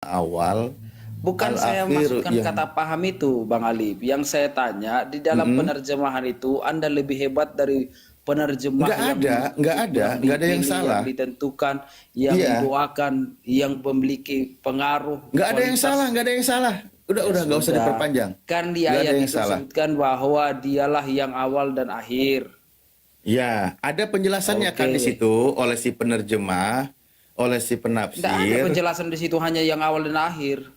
awal, Bukan saya al-akhir masukkan yang kata paham itu, Bang Alif. Yang saya tanya, di dalam penerjemahan itu Anda lebih hebat dari penerjemah yang nggak ada yang dipilih, yang salah. ditentukan, yang Iya, mendoakan, yang memiliki pengaruh nggak ada yang salah, kualitas. nggak ada yang salah. Ya Udah nggak usah sudah, diperpanjang. kan di Nggak ada ayat yang itu salah. disebutkan bahwa dialah yang awal dan akhir. Ya, ada penjelasannya kan di Oke. situ oleh si penerjemah, oleh si Tidak ada penafsir. penjelasan di situ, hanya yang awal dan akhir.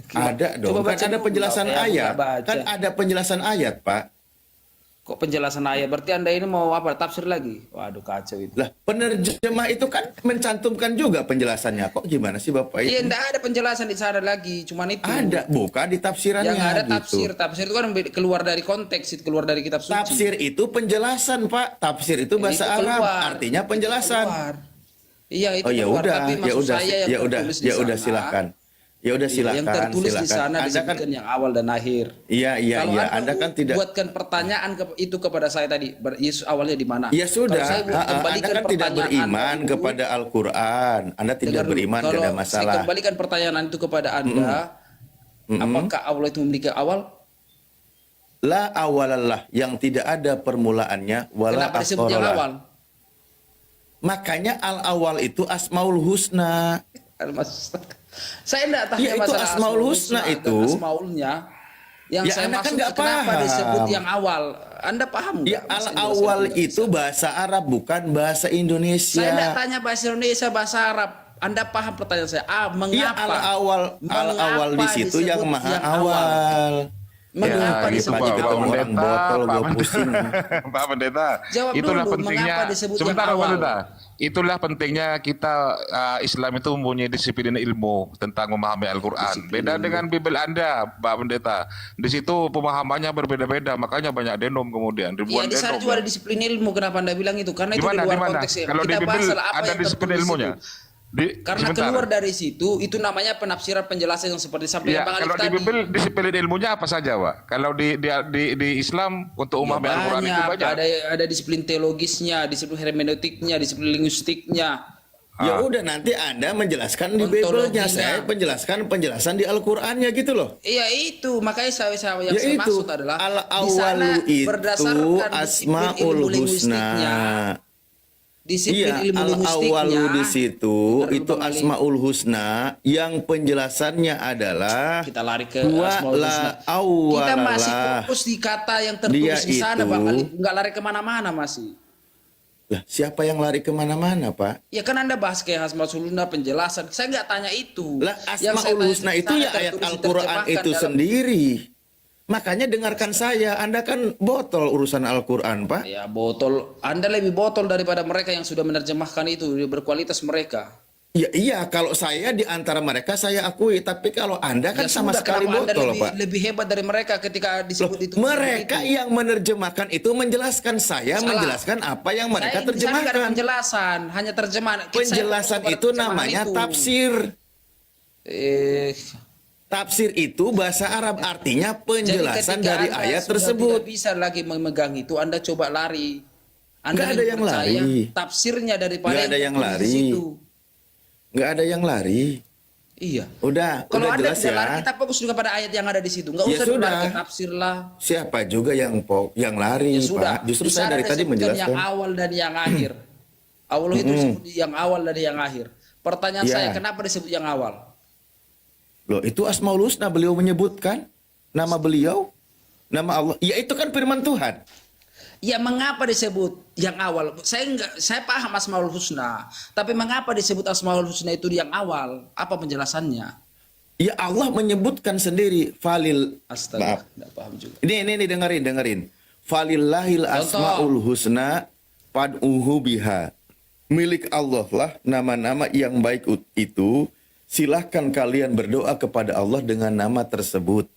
Ada Coba dong, kan baca ada dulu, penjelasan apa yang aku nggak ayat. baca. Kan ada penjelasan ayat, Pak. Kok penjelasan ayat? Berarti Anda ini mau apa? Tafsir lagi? Waduh, kacau itu. Lah, penerjemah itu kan mencantumkan juga penjelasannya. Kok gimana sih Bapak Iya, itu? enggak ada penjelasan di sana lagi, cuman itu. Ada, bukan di tafsirannya Yang ada gitu. tafsir. Tafsir itu kan keluar dari konteks, itu keluar dari kitab suci. Tafsir itu penjelasan, Pak. Tafsir itu bahasa Itu Arab, keluar. artinya Itu penjelasan. keluar. Iya, itu Oh ya keluar. udah, Tapi maksud saya yang tertulis di ya udah sana. silakan. Ya udah Iya, yang silakan, tertulis di silakan. sana Anda kan disebutkan yang awal dan akhir. iya Kalau Anda kan tidak buatkan pertanyaan itu kepada saya tadi, Yesus awalnya di mana? ya Kalau sudah, saya Anda kembalikan kan tidak pertanyaan beriman itu, kepada Al-Qur'an. Anda tidak dengar dulu. beriman, Kalau tidak ada saya masalah. kembalikan pertanyaan itu kepada Anda, apakah Allah itu memiliki awal? La awalallah, yang tidak ada permulaannya, wala Kenapa disebut yang akhiralah. awal? Makanya al-awal itu Asmaul Husna. Saya enggak tanya Ya, itu masalah Asmaul Husna dan itu. Asmaulnya. Yang Ya, saya Anda kan maksud nggak kenapa paham. disebut yang awal? Anda paham nggak? Ya, Masa al-awal Indonesia tidak itu bisa? bahasa Arab, bukan bahasa Indonesia. Saya enggak tanya bahasa Indonesia, bahasa Arab. Anda paham pertanyaan saya? Iya, Mengapa? al-awal di Mengapa situ yang disebut maha yang awal. Mengapa Ya, disebut pagi yang ketemu awal? orang botol, Pak gue pusing. Pak Pendeta, Jawab itulah dulu, pentingnya. mengapa disebut Sebentar, yang Pak awal? Pendeta. Itulah pentingnya kita Islam itu mempunyai disiplin ilmu tentang memahami Al-Quran. Beda dengan Bible Anda, Pak Pendeta. Di situ pemahamannya berbeda-beda, makanya banyak denom kemudian, Iya, ribuan di sana denom. juga ada disiplin ilmu. Kenapa Anda bilang itu? Karena Di itu di mana? Di luar mana? konteksnya. Kalau di Kita bahas Bible apa ada yang disiplin tertulis ilmunya. itu. Karena Sebentar. keluar dari situ, itu namanya penafsiran penjelasan yang seperti Ya, sampaikan Bang Alif kalau di tadi. Bible disiplin ilmunya apa saja, Pak? Kalau di Islam untuk Ya, memahami Al-Quran itu banyak. ada disiplin teologisnya, disiplin hermeneutiknya, disiplin linguistiknya. Ya udah, nanti Anda menjelaskan di Ontologinya. Bible-nya, saya penjelaskan penjelasan di Al-Qur'annya gitu loh. Iya itu, makanya yang Ya saya itu, maksud adalah di sana al-awalu itu berdasarkan disiplin Asmaul ilmu Husna. linguistiknya. Disiplin Iya, ilmu linguistiknya. al-awalu di situ Bentar, itu Bang Ali. Asmaul Husna yang penjelasannya adalah Kita lari ke huwa Asmaul la Husna. Kita masih awwalalah. fokus di kata yang tertulis Dia di sana, itu- Bang Ali. Nggak lari kemana-mana masih. Lah, siapa yang lari kemana-mana, Pak? Ya kan Anda bahas kayak Asmaul Husna penjelasan. Saya nggak tanya itu. Lah, Yang saya Asmaul tanya Husna di itu sana ya ayat tertulis Al-Qur'an diterjemahkan itu dalam- sendiri. Makanya dengarkan saya, Anda kan botol urusan Al-Qur'an, Pak. Ya botol. Anda lebih botol daripada mereka yang sudah menerjemahkan itu, berkualitas mereka. Ya iya, kalau saya di antara mereka saya akui, tapi kalau Anda kan Ya sama sudah, sekali kenapa Anda botol, lebih, Pak. lebih hebat dari mereka ketika Loh, disebut itu. mereka itu. yang menerjemahkan itu menjelaskan, saya Salah. menjelaskan apa yang mereka Saya di sana nggak ada terjemahkan. penjelasan, hanya terjemahan. Penjelasan Saya itu terjemahan namanya itu. tafsir. Eh, Tafsir itu bahasa Arab, artinya penjelasan ketika dari Anda ayat sudah tersebut. tidak bisa lagi memegang itu, Anda coba lari. Anda Nggak ada lebih yang percaya lari. tafsirnya daripada Nggak ada yang tertulis di lari. situ. Nggak ada yang lari. Iya. Udah Kalau Anda jelas tidak lari, ya. kita fokus juga pada ayat yang ada di situ. Nggak Ya usah dulu lari sudah. ke tafsir lah. Siapa juga yang lari, Ya sudah. Pak? Justru Di saya sana dari tadi disebutkan yang menjelaskan. awal dan yang akhir. Allah itu disebut yang awal dan yang akhir. Pertanyaan Ya. saya, kenapa disebut yang awal? Loh, itu Asmaul Husna, beliau menyebutkan nama beliau, nama Allah. Ya itu kan firman Tuhan. Ya mengapa disebut yang awal? Saya paham Asmaul Husna, tapi mengapa disebut Asmaul Husna itu yang awal? Apa penjelasannya? Ya Allah menyebutkan sendiri falil. Astaga, Maaf. tidak paham juga. Ini dengerin. Falillahil asmaul husna fad'uhu biha. Milik Allah lah nama-nama yang baik itu. Silahkan kalian berdoa kepada Allah dengan nama tersebut.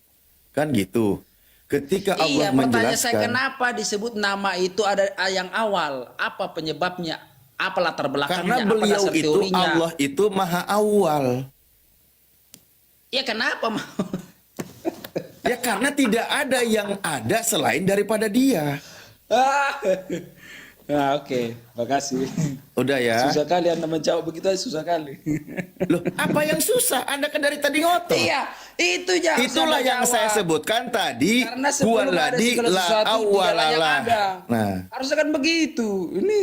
Kan gitu. Ketika Allah Iya, pertanyaan saya menjelaskan, kenapa disebut nama itu ada yang awal? Apa penyebabnya? Apa latar belakangnya? karena Apa beliau dasar itu teorinya? Allah itu maha awal. Ya kenapa? Ya karena tidak ada yang ada selain daripada dia. Nah, oke, makasih. Udah ya. Susah kali Anda menjawab begitu aja, susah kali. Loh, apa yang susah? Anda kan dari tadi ngotot. Iya, itu ya. Itulah yang saya sebutkan tadi. Karena sebelum ada Huwaladzi segala la sesuatu dialah yang awwalalah. ada. Nah, Harusnya kan begitu. Ini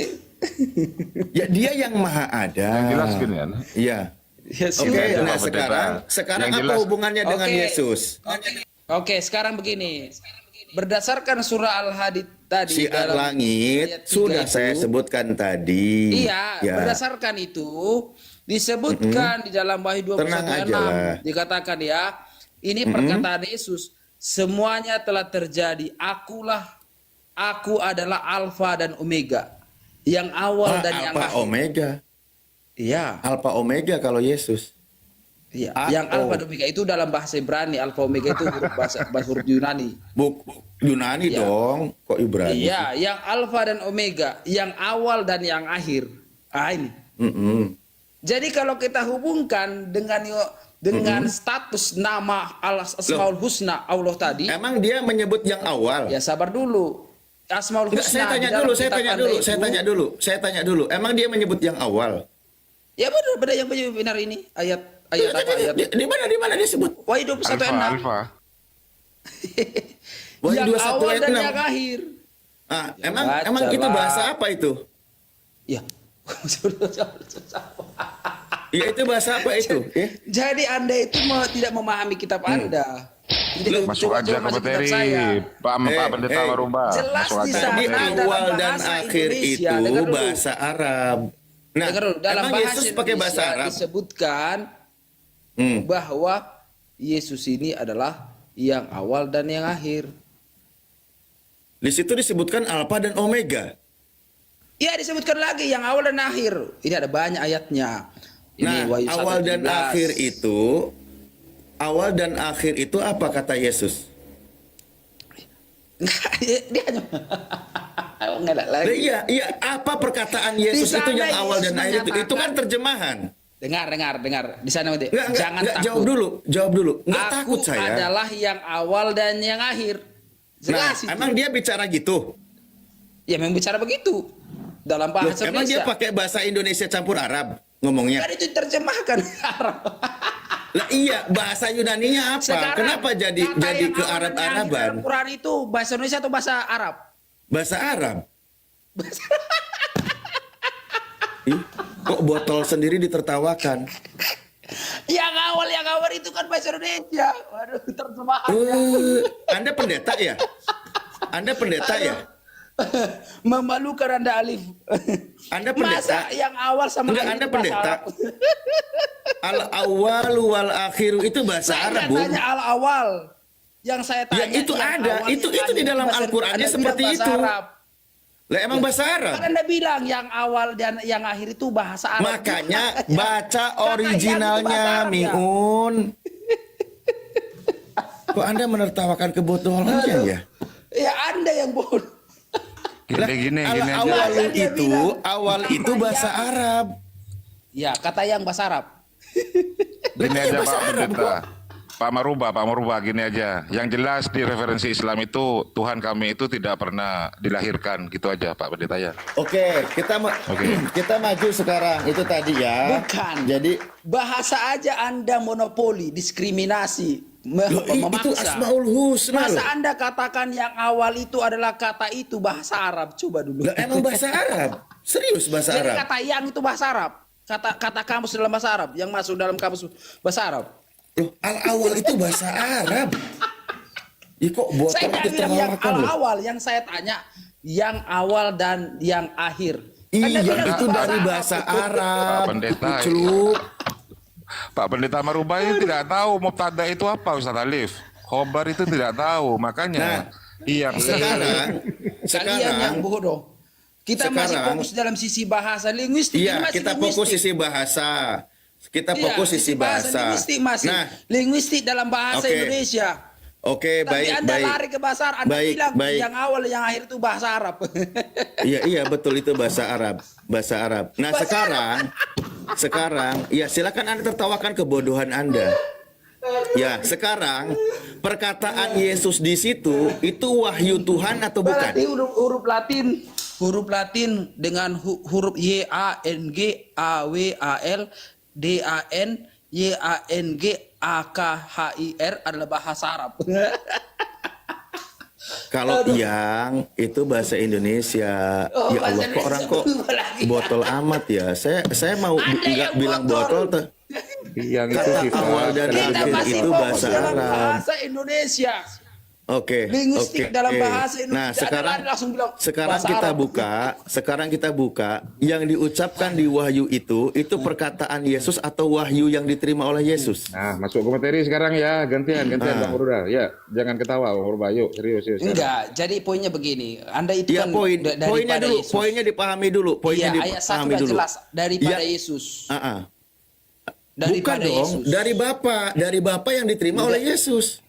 ya dia yang maha ada. Yang jelas gini kan. Iya. ya Oke, sudah. nah Pak Pendeta. sekarang Yang apa jelas. hubungannya dengan Oke. Yesus? Oke, sekarang begini. Berdasarkan surah Al-Hadid tadi Syiar dalam langit ayat 3 sudah itu, saya sebutkan tadi. Iya, Ya. berdasarkan itu disebutkan di dalam Wahyu 21 Tenang ayat aja 6 lah. dikatakan ya, ini perkataan Yesus, semuanya telah terjadi, aku adalah Alfa dan Omega, yang awal dan yang Alpha akhir. Omega. Iya, Alpha Omega kalau Yesus. iya. Aku. Yang Alfa dan Omega itu dalam bahasa Ibrani, Alfa Omega itu huruf bahasa huruf Yunani. Yunani Iya. dong, kok Ibrani? Iya, yang Alfa dan Omega, yang awal dan yang akhir. Ah ini. Mm-mm. Jadi kalau kita hubungkan dengan status nama Asmaul Husna Allah tadi, Emang dia menyebut yang awal? ya sabar dulu. Asmaul Enggak, Husna saya tanya di dalam dulu, saya kitab tanya Anda dulu, itu- saya tanya dulu. Emang dia menyebut yang awal? Ya benar yang benar ini ayat apa ayat Di mana dia sebut? Wahyu 21 ayat 6. Alfa. Wahyu Yang 21 awal ayat dan 6. yang akhir. Ah, Ya, emang itu bacalah. bahasa apa itu? Ya. Ya itu bahasa apa itu? Ya? Jadi Anda itu tidak memahami kitab Anda. Jadi Masuk coba aja ke masuk kitab materi. saya. Pak Pendeta eh. Marumba. Jelas Masuk di aja. sana. Tadi dalam awal dan bahasa akhir Indonesia, itu dengar dulu. bahasa Arab. Nah, Dengar dulu, dalam emang bahasa Yesus pakai bahasa Indonesia Arab? disebutkan Hmm. bahwa Yesus ini adalah yang awal dan yang akhir. Di situ disebutkan Alpha dan Omega. Ya disebutkan lagi yang awal dan akhir. Ini ada banyak ayatnya. Ini Nah, Wahyu awal dan 1:17. awal dan akhir itu apa kata Yesus? Dia hanya ngelak Nah, lagi. iya, apa perkataan Yesus Di itu sana yang awal Yesus dan akhir itu? Itu kan menyatakan- terjemahan. Dengar. Di sana nanti. Enggak, Jangan takut. jawab dulu. Enggak Aku takut saya. adalah yang awal dan yang akhir. Nah, Jelas itu. emang dia bicara gitu? Ya memang bicara begitu. Dalam Loh, bahasa emang dia Indonesia. pakai bahasa Indonesia campur Arab ngomongnya? Kan itu terjemahkan Arab. Lah iya, bahasa Yunaninya apa? Sekarang, Kenapa jadi kata yang ke awal dan yang akhir Arab-Araban? dalam Quran itu bahasa Indonesia atau bahasa Arab? Bahasa Arab. Ih, kok botol sendiri ditertawakan? Yang awal itu kan bahasa Indonesia. Waduh, terjemahan. Anda pendeta ya? Anda pendeta ya? Memalukan Anda Alif. Anda pendeta? Masa yang awal sama Enggak, akhir Anda itu bahasa pendeta. Arab? Al awal wal akhiru itu bahasa Saya Arab, nggak Bung. tanya al awal. Yang saya Ya, tanya itu yang ada. awal, Itu yang di akhir dalam bahasa- Al-Qur'annya Anda seperti bilang bahasa itu. Arab. Lah emang bahasa Arab. Kan Anda bilang yang awal dan yang akhir itu bahasa Arab. Makanya baca Kata yang itu originalnya, bahasa Arab, ya? Miun. Kok Anda menertawakan kebodohannya ya? Ya Anda yang bodoh. Gini aja. Awal itu bahasa Arab. Ya, kata yang bahasa Arab. Gini aja bahasa Pak Arab Pendeta. Pak Maruba, gini aja. Yang jelas di referensi Islam itu Tuhan kami itu tidak pernah dilahirkan, gitu aja Pak Pendeta ya. Oke, Oke. kita maju sekarang itu tadi ya. Bukan. Jadi Bahasa aja Anda monopoli, diskriminasi, loh, itu memaksa. Asmaul Husna Masa loh. Anda katakan yang awal itu adalah kata itu bahasa Arab? Coba dulu. Lah emang bahasa Arab. Serius bahasa Jadi Arab. kata yang itu bahasa Arab. Kata kamus dalam bahasa Arab yang masuk dalam kamus bahasa Arab. Loh, al-awal itu bahasa Arab. Ih kok botol Saya nggak itu bilang yang terlawakan loh. awal, yang saya tanya yang awal dan yang akhir. Anda Iya, bilang itu dari bahasa Arab. Pak Pendeta. Celup. Pak Pendeta Maruba itu tidak tahu mubtada itu apa Ustaz Alif. Khobar itu tidak tahu, makanya Nah, iya. Sekarang, Kalian yang bodoh. Kita masih sekarang- fokus dalam sisi bahasa linguistik. iya, ini masih kita linguistik. fokus sisi bahasa. Kita Iya, fokus sisi bahasa. linguistik masih. Nah, Linguistik dalam bahasa Oke. Indonesia. oke, Tapi baik, Anda baik. lari ke bahasa Arab. Anda Baik, bilang baik. yang awal yang akhir itu bahasa Arab. Iya, betul itu bahasa Arab. Bahasa Arab. Nah, sekarang, ya silakan Anda tertawakan kebodohan Anda. Ya, sekarang perkataan Yesus di situ itu wahyu Tuhan atau bukan? Berarti huruf Latin. huruf Latin dengan huruf Y A N G A W A L D A N Y A N G A K H I R adalah bahasa Arab. Kalau yang itu bahasa Indonesia. Oh, Ya bahasa Allah, kok orang Indonesia kok berubah lagi. botol amat ya. Saya mau Anda nggak yang bilang botol. botol tuh. Yang itu Kata sifat awal dan Kita akhir masih itu fokus bahasa dalam Arab. bahasa Indonesia. Oke, Linguistik oke. dalam bahasa Indonesia. Nah, sekarang Langsung bilang sekarang bahasa kita Arab. buka yang diucapkan di wahyu itu perkataan Yesus atau wahyu yang diterima oleh Yesus. Nah, masuk ke materi sekarang ya. Gantian Bang Rudal. Ya, jangan ketawa Bang Rudal. Yuk, serius. Enggak, jadi poinnya begini. Anda itu Ya kan poinnya daripada dulu, Yesus. poinnya dipahami dulu, poinnya Iya, ayat 1 dipahami udah dulu. jelas daripada Ya. Yesus. Bukan Daripada dong, Yesus. dari Bapa yang diterima oleh Yesus.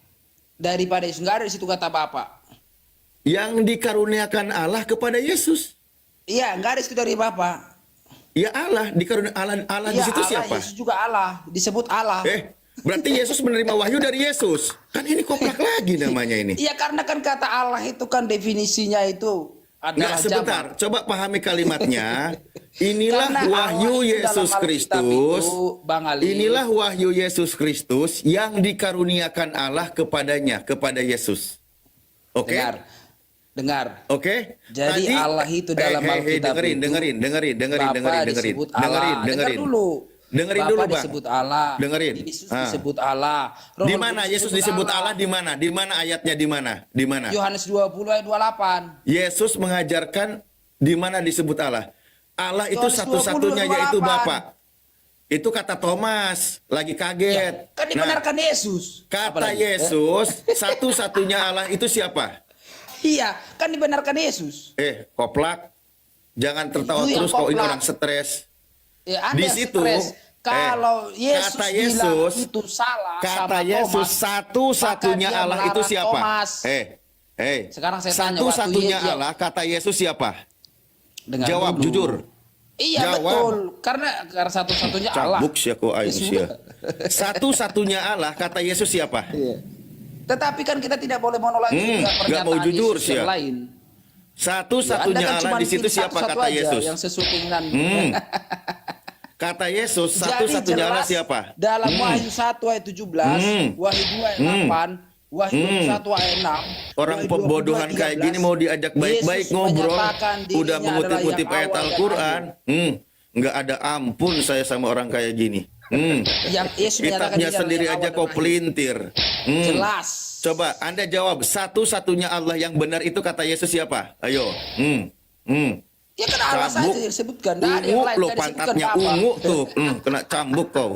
Daripada Yesus. Enggak ada di situ kata Bapa. Yang dikaruniakan Allah kepada Yesus. Iya, enggak ada di situ dari Bapa. Ya Allah, dikaruniakan Allah di Iya, situ Allah, siapa? Yesus juga Allah, disebut Allah. Berarti Yesus menerima wahyu dari Yesus. Kan ini koplak lagi namanya ini. Iya, karena kan kata Allah itu kan definisinya itu adalah Nah, sebentar, jamak. coba pahami kalimatnya. Inilah Karena wahyu Allah itu Yesus dalam Alkitab Kristus. itu, Bang Ali. Inilah wahyu Yesus Kristus yang dikaruniakan Allah kepada Yesus. Oke? Dengar. Oke? Jadi Allah itu dalam Alkitab dengerin, itu, dengerin. Bapa disebut Allah. Dengar dulu. Dengerin Bapa dulu, Bang. disebut Allah. Dengerin. Yesus Ah. disebut Allah. Roh Di Kudus mana Yesus disebut Allah? Di mana? Di mana ayatnya? Di mana? Di mana? Yohanes 20 ayat 28. Yesus mengajarkan di mana disebut Allah. Allah itu Yohanes 20, satu-satunya yaitu 28. Bapa. Itu kata Thomas, lagi kaget. Kan dibenarkan Yesus. Kata Apalagi? Yesus, satu-satunya Allah itu siapa? Iya, kan dibenarkan Yesus. Koplak. Jangan tertawa Itu yang terus kalau ini koplak. orang stres. Ya, Anda Di yang situ, stres. Kalau Yesus kata bilang Yesus, itu salah kata sama Yesus, Thomas, satu-satunya maka dia Allah itu melarang siapa? Thomas. Sekarang saya tanya, Satu-satunya waktu Allah, kata Yesus siapa? Dengar Jawab dulu. jujur. Iya Jawab. betul, karena satu-satunya Allah. Cabuk sih aku aing sih. Satu-satunya Allah, kata Yesus siapa? Iya. Tetapi kan kita tidak boleh menolak juga nggak pernyataan mau jujur Yesus sih yang ya. lain. Satu-satunya Ya, Anda kan Allah cuma di situ pilih siapa satu-satu kata aja Yesus? yang sesuai keinginan. Kata Yesus, Jadi satu-satunya Allah jelas siapa? dalam Wahyu 1 ayat 17, Wahyu 2 ayat 8, Wahyu 1 ayat 6. Orang Wahyu 22 pembodohan ayat kayak 13, gini mau diajak baik-baik Yesus ngobrol, menyatakan dirinya udah mengutip-ngutip adalah ayat yang awal dan Al-Quran. akhir. Nggak ada ampun saya sama orang kayak gini. Yang Yesus menyatakan Kitabnya dirinya sendiri adalah yang aja awal kau dan akhir. pelintir. Jelas. Coba Anda jawab, satu-satunya Allah yang benar itu kata Yesus siapa? Ayo. Ya kan Allah Cambuk. saja disebutkan. Nggak ada yang Ungu lain. lo Nggak disebutkan pantatnya Bapa. ungu tuh. Kena cambuk kau.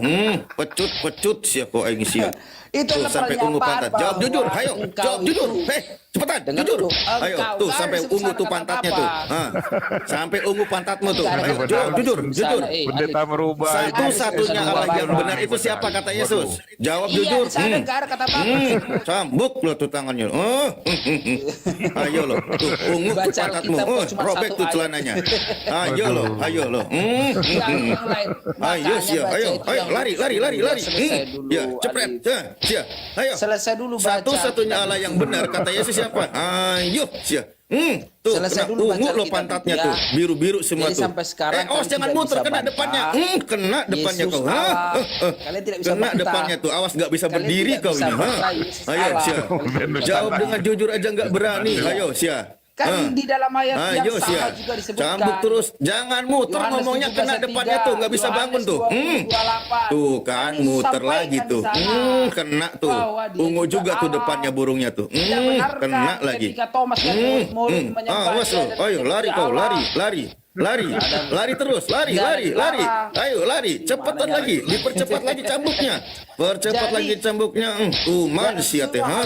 Pecut sia kau aing sia. Itu Tuh, adalah sampai ungu pernyataan pantat. Jawab bahwa jujur, ayo. engkau Jawab jujur. itu- Cepetan, Dengar jujur. dulu. Ayo, Engkau tuh nggak sampai ada ungu tuh sebesar pantatnya kata tuh. apa. Sampai ungu pantatmu tuh. Nggak ada Ayo, sebesar jawab kata jujur, apa. jujur. Pendeta merubah. Satu-satunya Allah yang benar itu siapa kata Yesus? Jawab Iya, jujur. di sana nggak ada kata Bapa. Cambuk lo tuh tangannya. Ayo lo, tuh ungu tuh Baca pantatmu. Alkitab kok cuma Robek satu tuh ayat. celananya. Ayo lo. Yang lain. Ayo Makanya sia, baca ayo, itu ayo yang lari. selesai dulu, Ya, cepret. Ali. Sia. Ayo. Selesai dulu baca. Satu-satunya Allah yang benar kata Yesus siapa? Ayo, sia. Tuh, Selesai kena dulu baca ungu lo Alkitab pantatnya itu ya. tuh, biru-biru semua Jadi tuh. sampai sekarang Awas kan jangan tidak muter, bisa kena bantah. depannya. Kena depannya Yesus kau. Allah. Kalian tidak bisa Kena bantah. depannya tuh, awas nggak bisa Kalian berdiri tidak kau bisa ini. bantah, Yesus Ayo, Allah. sia. Jawab dengan jujur aja nggak berani. Ayo, sia. Kan di dalam ayat yang Ayo, sama sia. juga disebutkan. Cambuk terus, jangan muter Yohanes ngomongnya 17 kena ayat depannya 3, tuh, nggak bisa Yohanes bangun tuh. 20, 28. Tuh kan Ini muter disampaikan lagi di tuh. sana. Kena tuh. Bahwa dia Ungu juga tuh Allah. depannya burungnya tuh. Tidak benarkah Kena lagi. ketika Thomas dan murid-murid menyembah Awas dia lo. dan Ayo menyembah lari kau, Allah. lari terus, lari. Ayo lari, cepetan lagi, dipercepat lagi cambuknya. Percepat Jadi, lagi cambuknya. Man sia teh, ha?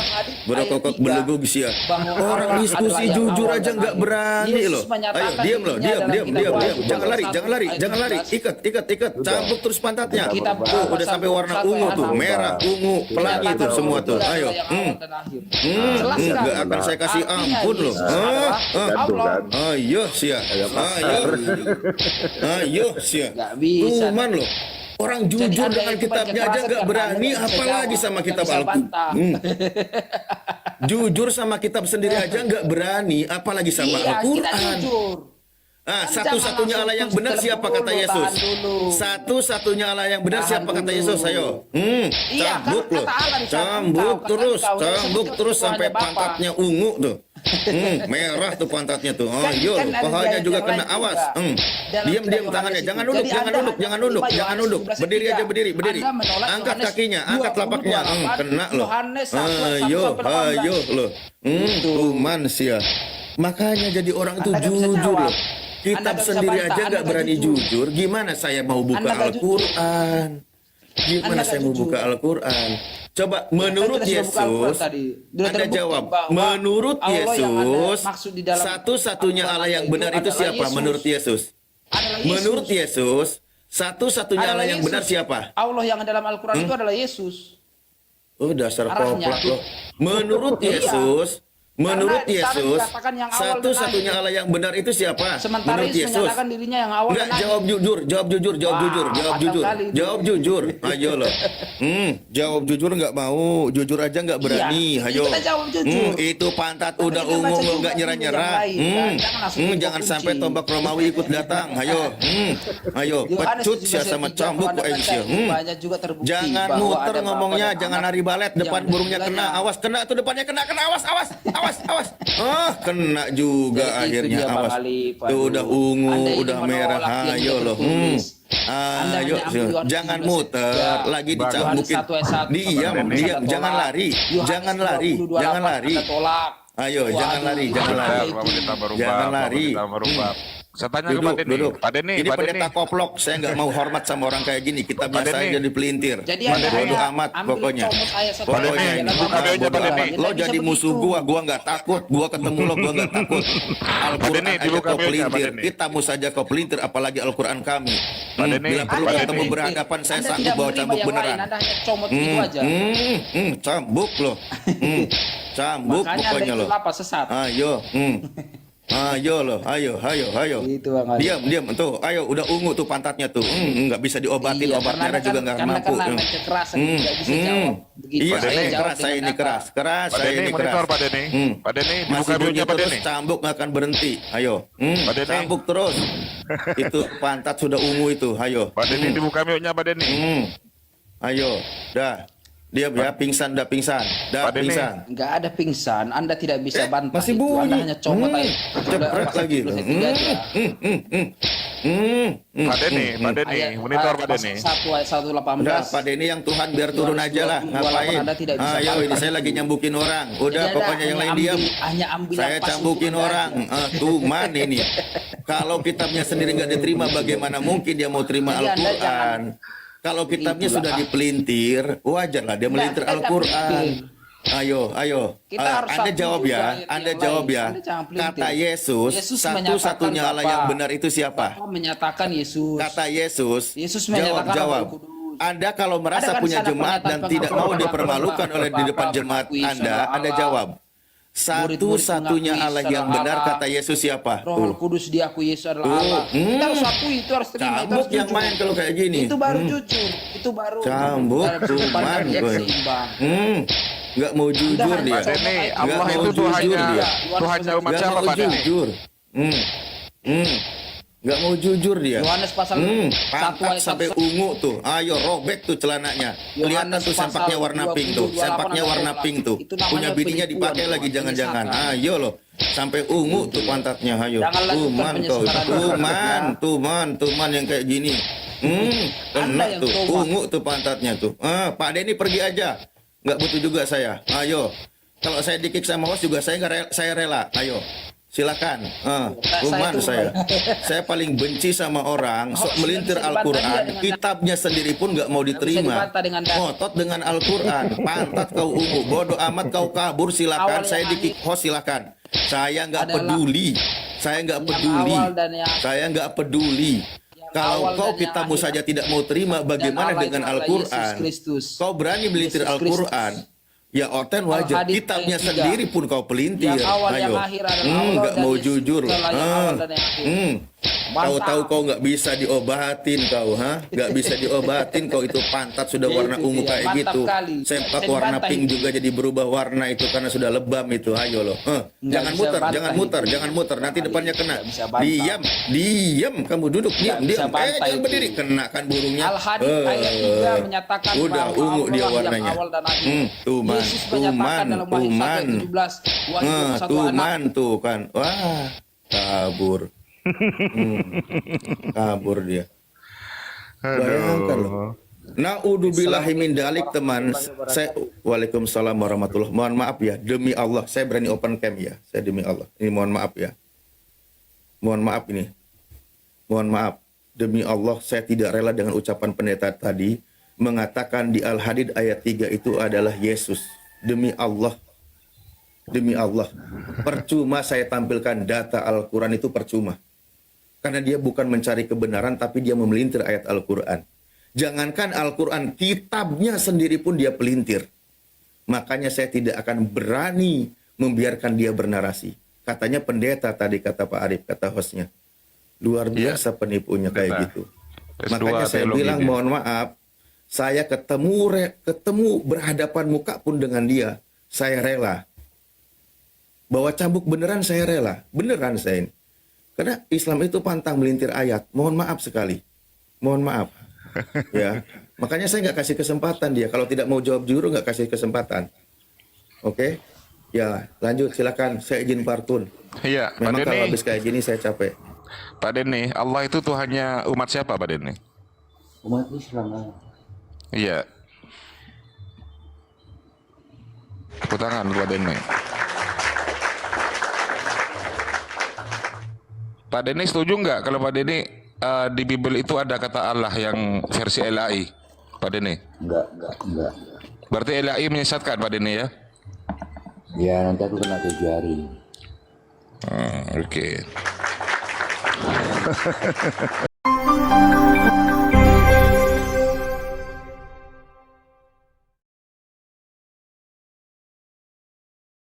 Berokok belugug sia. bahwa Orang Allah diskusi adalah yang jujur awal aja dan nggak akhir. berani Yesus loh. Ayo menyatakan diam loh, dirinya dalam diam. kitab Wahyu Jangan lari, 21 jangan lari. ayat Ikat. Cambuk terus pantatnya. Kitab Tuh Wahyu udah sampai warna 21 ungu ayat tuh, 6. merah, ungu, pelangi tuh semua tuh. Dia Ayo. adalah yang awal dan akhir. Jelas kan? Nggak akan saya kasih Artinya ampun loh. Yesus adalah Allah. Ayo sia. Ayo sia. Nggak bisa. Tuman loh. Orang Jadi jujur Anda dengan yang kitabnya membaca aja nggak kekerasan berani, karena Anda nggak bisa apalagi jawab, sama nggak kitab bisa Al-Quran. bantah. Jujur sama kitab sendiri aja nggak berani, apalagi sama Iya, kita Al-Quran. jujur. Ah, Kan satu-satunya jangan Allah yang langsung benar putus siapa telepon kata dulu, Yesus? tahan dulu. Satu-satunya Allah yang benar Tahan siapa kata dulu. Yesus? Ayo. Iya, Cambuk kan loh. kata Allah di samping Cambuk kau, kan terus, kau, yang cambuk sebut terus itu sampai hanya Bapa. pantatnya ungu tuh. Merah tuh pantatnya tuh. Kan- Ayo, kan ada pahanya ayat juga yang kena lain awas. juga. Dalam Diam kitab tangannya. Yohanes Jangan itu. nunduk, Jadi jangan Anda nunduk, hanya jangan nunduk, menerima jangan Yohanes nunduk. 11 Berdiri aja, tidak. berdiri, berdiri. Anda menolak Angkat Yohanes kakinya, angkat 20, telapaknya. 28. Kena loh. Yohanes 1, Ayo, 1 sampai 18. ayo loh. Tuman sia. Makanya jadi orang itu Anda nggak bisa jujur jawab. loh. Anda Kitab nggak bisa sendiri bantah, aja Anda nggak nggak berani jujur. jujur. Gimana saya mau buka Anda nggak jujur. Al-Quran? Gimana Anda saya nggak mau jujur. buka Al-Quran? Coba menurut Kan kita sudah buka Al-Quran Yesus, tadi. Sudah Anda terbukti jawab. bahwa Menurut Allah yang Anda Yesus, maksud di dalam satu-satunya Al-Quran Allah yang itu benar itu adalah siapa? Yesus. Menurut Yesus. Adalah Yesus. Menurut Yesus, satu-satunya Adalah Allah yang Yesus. benar siapa? Allah yang dalam Al-Quran itu adalah Yesus. Oh, dasar Arahnya. koplak loh. Menurut Iya. Yesus, menurut Karena di sana Yesus, dikatakan yang awal dan satu-satunya akhir. Allah yang benar itu siapa? Sementara Menurut Yesus Yesus. menyatakan dirinya yang awal Enggak, dan akhir. jawab jujur, jawab jujur, jawab Wah, jujur, jawab fatal jujur, kali itu. jawab jujur. Ayo loh. Jawab jujur nggak mau, jujur aja nggak berani. Iya, Ayo. kita jawab jujur. Itu pantat Anda udah juga baca ungu juga nggak dulu nyerah-nyerah. yang lain, kan? Jangan langsung buka Jangan kunci. sampai tombak Romawi ikut datang. Ayo. Ayo, Yohanes pecut 17 sia sama ayat 3, cambuk kalau Anda kok baca, Aisyah. banyak juga terbukti Jangan bahwa muter ada Bapa ngomongnya, dan jangan Anak nari balet, yang depan burungnya kena, ketiganya. awas kena tuh depannya kena, awas, awas, awas, awas. Kena juga Jadi itu akhirnya, dia, Bang awas. Ali, Pak Tuh Dulu. udah ungu, Anda ini udah menolak merah, yang ayo sudah loh. tertulis. Anda Ayo, hanya ambil Yohanes jangan 17 muter, saja. lagi Bang. dicambukin. Yohanes 1 ayat 1 Diam, sampai diam, 18 jangan lari, Yohanes jangan lari, 20, jangan 28 lari. Anda tolak. Ayo, jangan Waduh, lari, itu jangan benar, lari. itu. Pak Pendeta merubah, Jangan Pak lari. Pendeta merubah. Saya tanya ke Pak Duduk, Denny. duduk. Pak Denny, Ini Pak Denny. pendeta koplok, saya nggak mau hormat sama orang kayak gini. Kita biasa Denny. jadi pelintir. Jadi Bodoh Anda hanya amat ambil pokoknya. comot ayat satu Pokoknya Denny, ini buka bodoh aja, Pak amat. Denny. Lo Tidak jadi bisa musuh begitu. gua nggak takut. Gua ketemu lo, gua nggak takut. Al-Quran Denny, aja dibuka kau aja, Pak pelintir. Denny. Kitamu saja kau pelintir, apalagi Al-Quran kami. Denny, Bila perlu Pak kita Denny. ketemu berhadapan, saya Anda sanggup tidak bawa menerima cambuk yang beneran. lain, Anda hanya comot itu aja. Cambuk loh. Cambuk Makanya Anda pokoknya itu loh. lapas sesat. Ayo, ayo loh, ayo, ayo, ayo. Itu, Bang Ali. Diam, diam, tuh, ayo, udah ungu tuh pantatnya tuh. Nggak bisa diobatin, Iya, obat karena merah juga nggak mampu. karena main kekerasan tidak bisa jawab begitu. Iya, Pak Denny. saya jawab keras, saya dengan ini apa? keras, keras, Pak saya Denny, ini keras. monitor Pak Denny. Pak Denny, Masih dibuka bunyi videonya Pak terus, Denny. cambuk nggak akan berhenti. Ayo, Pak Denny. cambuk terus. Itu pantat sudah ungu itu, ayo. Pak Denny dibuka mute-nya Pak Denny. Ayo, dah. Diam ya, pingsan, dah pingsan, dah Pak Denny. pingsan. Enggak ada pingsan, Anda tidak bisa bantah Masih itu. Anda bunyi. hanya comot aja. Cepret lagi. Pak Denny, Pak Denny, monitor Pak Denny. 1 ayat 118. Udah, Pak Denny yang Tuhan biar turun aja lah, ngapain? Anda tidak bisa Ayo, bantah. ini saya lagi nyambukin orang. Udah, Jadi Anda pokoknya yang hanya lain diam. hanya ambil Saya apa cambukin suntuk orang. Anda. Tuman ini. Kalau kitabnya sendiri nggak diterima, bagaimana mungkin dia mau terima Jadi Anda Al-Quran? Kalau kitabnya Itulah. sudah dipelintir, wajar lah dia melintir kita Al-Quran. pelintir. Ayo, ayo. Kita harus Anda satu jawab juga ya. ayat Anda yang jawab lain. ya. Anda jangan pelintir. Kata Yesus, Yesus satu-satunya menyatakan Allah yang Bapa. benar itu siapa? Bapa menyatakan Yesus. Kata Yesus, Yesus jawab, menyatakan jawab. Roh Kudus. Anda kalau merasa Ada kan punya sana jemaat dan pernyataan tidak mau pengakuan dipermalukan Bapa, oleh di depan Bapa jemaat mengakui Anda, saudara Anda Allah. jawab. Satu-satunya mengakui Allah yang saudara benar Allah. kata Yesus siapa? Roh Kudus diakui Yesus adalah Allah. Kita harus akui, itu harus terima, itu harus Cambuk yang jujur. main kalau kayak gini. Itu baru jujur, itu baru Cambuk, sudut pandang Tuhan, yang gue. seimbang. Nggak mau jujur Udah, dia. Pak Denny, Nggak Allah mau itu jujur Tuhannya, dia. Tuhannya umat Nggak siapa mau Pak Denny? jujur. Nggak mau jujur dia. Yohanes pasal 1 Pantat ayat sampai 1. ungu tuh. Ayo robek tuh celananya. Kelihatan tuh pasal sempaknya warna pink tuh. 22, Sempaknya warna pink tuh. Itu namanya Punya bininya penipuan, dipakai lagi Tuhan. jangan-jangan. Penyesakan. Ayo loh. Sampai ungu tuh pantatnya. Ayo. Jangan lakukan Tuman kau. penyesakan. Tuman yang kayak gini. Kena Anda yang tuh. tobat. Ungu tuh pantatnya tuh. Pak Denny pergi aja. Nggak butuh juga saya. Ayo. Kalau saya dikik sama bos juga saya rela. Ayo. Silakan. Tuman saya. Saya paling benci sama orang sok melintir Al-Quran. Kitabnya sendiri pun nggak mau diterima. dibantah dengan dalil. Ngotot dengan Al-Quran. Pantat kau ungu. Bodoh amat kau kabur. Silakan. Awal Saya yang di-kick host silakan. Saya nggak Adalah peduli. Saya nggak peduli. awal dan yang- Saya nggak peduli. Kalau awal kau dan yang kitabmu akhir. saja tidak mau terima, bagaimana Allah dengan itu adalah Al-Quran? Yesus Kristus. Kau berani melintir Yesus Al-Quran? Ya orten wajar. Al-Hadid Kitabnya ayat 3. sendiri pun kau pelintir. Yang awal, yang Ayo. akhir adalah Allah Nggak dan mau Yesus jujur loh. adalah yang awal dan yang akhir. Kau Mantap. tahu kau nggak bisa diobatin kau, ha? Nggak bisa diobatin kau itu pantat sudah Ya, warna itu ungu dia. kayak Mantap gitu. kali. Sempak Bisa warna dibantah pink itu. juga jadi berubah warna itu karena sudah lebam itu. Ayo loh. Jangan bisa muter, bantah jangan itu. muter, jangan muter. Nanti depannya kena. Nggak bisa bantah. Diam, diam. Kamu duduk, diam, bisa diam. bantah Jangan itu. berdiri. Kenakan burungnya. Al-Hadid ayat 3 menyatakan Udah bahwa ungu dia Allah yang warnanya. awal dan akhir. Tuman, Yesus menyatakan dalam Wahyu 1 ayat 17, wa satu anak. tuman tuh kan. Wah, kabur. Kabur dia. Bayangkan loh. Naudzubillahi min dalik teman. Waalaikumsalam warahmatullahi. Mohon maaf ya, demi Allah saya berani open cam ya. Saya demi Allah. Ini mohon maaf ya. Mohon maaf ini. Mohon maaf. Demi Allah saya tidak rela dengan ucapan pendeta tadi mengatakan di Al-Hadid ayat 3 itu adalah Yesus. Demi Allah. Demi Allah. Percuma saya tampilkan data Al-Qur'an itu percuma. Karena dia bukan mencari kebenaran tapi dia memelintir ayat Al-Qur'an. Jangankan Al-Quran, kitabnya sendiri pun dia pelintir. Makanya saya tidak akan berani membiarkan dia bernarasi. Katanya pendeta tadi, kata Pak Arif, kata hostnya. Luar biasa penipunya kayak gitu. Makanya saya bilang mohon maaf, saya ketemu berhadapan muka pun dengan dia, saya rela. Bahwa cambuk beneran saya rela. Beneran saya ini. Karena Islam itu pantang melintir ayat. Mohon maaf sekali. Mohon maaf. Ya, makanya saya nggak kasih kesempatan dia. Kalau tidak mau jawab jujur nggak kasih kesempatan. Oke, ya lanjut silakan. Saya izin partun. Iya, Pak Memang kalau Denny. habis kayak gini saya capek. Pak Denny, Allah itu Tuhannya umat siapa, Pak Denny? Umat Islam. Iya. Tepuk tangan Pak Denny. Pak Denny setuju nggak kalau Pak Denny di Bible itu ada kata Allah yang versi LAI, Pak Denny? Enggak. Berarti LAI menyesatkan, Pak Denny ya? Ya nanti aku kena 7 hari. Oke.